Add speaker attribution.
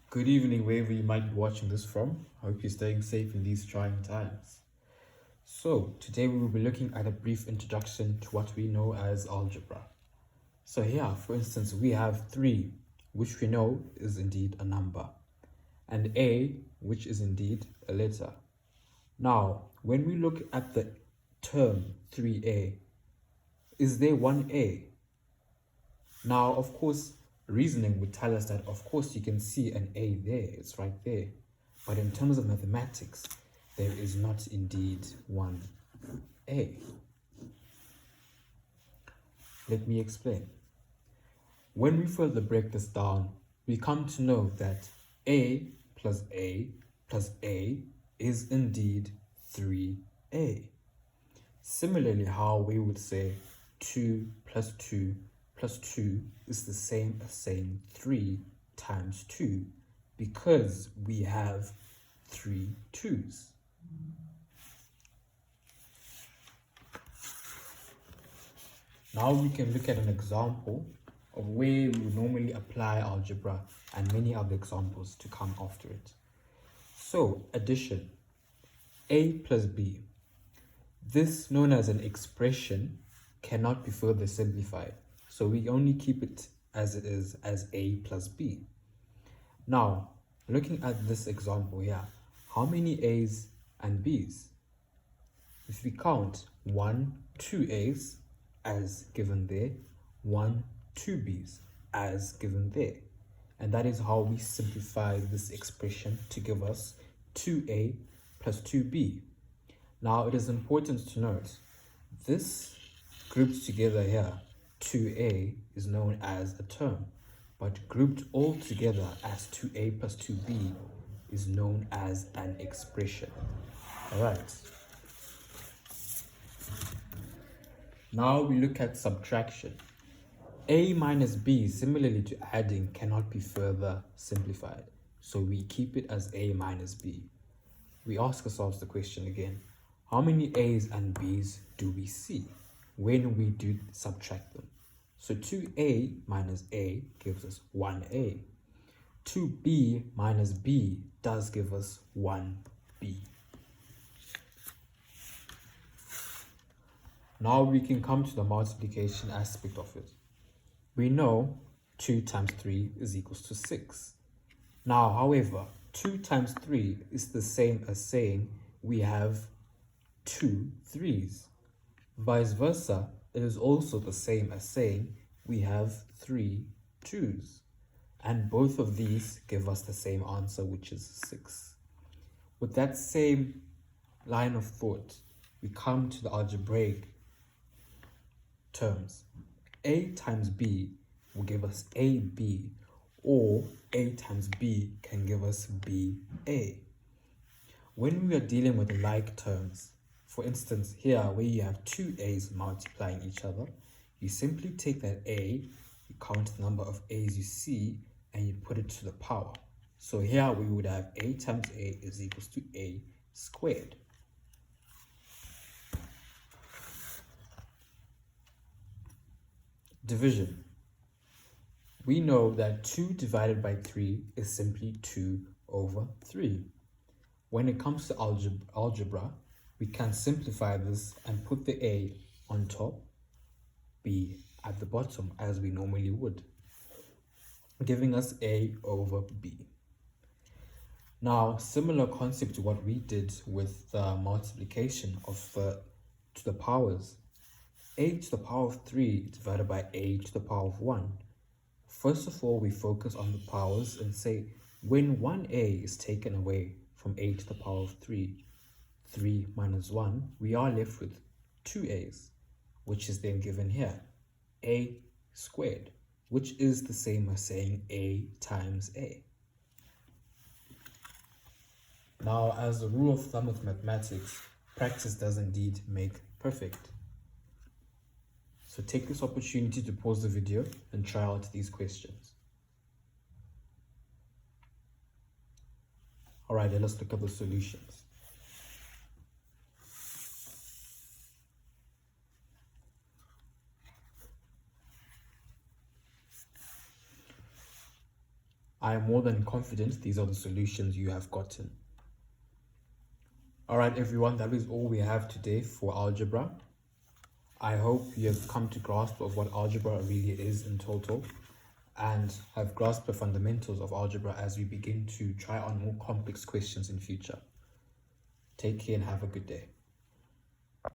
Speaker 1: Good evening, wherever you might be watching this from. I hope you're staying safe in these trying times. So, today we will be looking at a brief introduction to what we know as algebra. So here, for instance, we have 3, which we know is indeed a number, and A, which is indeed a letter. Now, when we look at the term 3A, is there one A? Now, of course, reasoning would tell us that, of course, you can see an A there, it's right there. But in terms of mathematics, there is not indeed one A. Let me explain. When we further break this down, we come to know that A plus A plus A is indeed 3A. Similarly, how we would say 2 plus 2 plus 2 is the same as saying 3 times 2 because we have 3 2's. Now we can look at an example of where we would normally apply algebra and many other examples to come after it. So, addition. A plus B. This, known as an expression, cannot be further simplified. So we only keep it as it is, as A plus B. Now, looking at this example here, how many A's and B's? If we count 1, 2 A's as given there, 1, 2 B's as given there. And that is how we simplify this expression to give us 2A plus 2B. Now, it is important to note, this grouped together here, 2A is known as a term, but grouped all together as 2A plus 2B is known as an expression. All right. Now we look at subtraction. A minus B, similarly to adding, cannot be further simplified, so we keep it as A minus B. We ask ourselves the question again, how many A's and B's do we see when we do subtract them? So 2A minus A gives us 1A. 2B minus B does give us 1B. Now we can come to the multiplication aspect of it. We know 2 times 3 is equals to 6. Now, however, 2 times 3 is the same as saying we have 2 3's. Vice versa, it is also the same as saying we have 3 2's. And both of these give us the same answer, which is 6. With that same line of thought, we come to the algebraic terms. A times B will give us AB, or A times B can give us BA. When we are dealing with like terms, for instance, here where you have 2 A's multiplying each other, you simply take that A, you count the number of A's you see, and you put it to the power. So here we would have A times A is equals to A squared. Division. We know that 2 divided by 3 is simply 2 over 3. When it comes to algebra, we can simplify this and put the A on top, B at the bottom, as we normally would, giving us A over B. Now, similar concept to what we did with the multiplication of to the powers. A to the power of 3 divided by A to the power of 1. First of all, we focus on the powers and say when 1A is taken away from A to the power of 3, 3 minus 1, we are left with 2A's, which is then given here, A squared, which is the same as saying A times A. Now, as a rule of thumb with mathematics, practice does indeed make perfect. So take this opportunity to pause the video and try out these questions. All right, let's look at the solutions. I am more than confident these are the solutions you have gotten. All right, everyone, that is all we have today for algebra. I hope you have come to grasp of what algebra really is in total and have grasped the fundamentals of algebra as we begin to try on more complex questions in future. Take care and have a good day.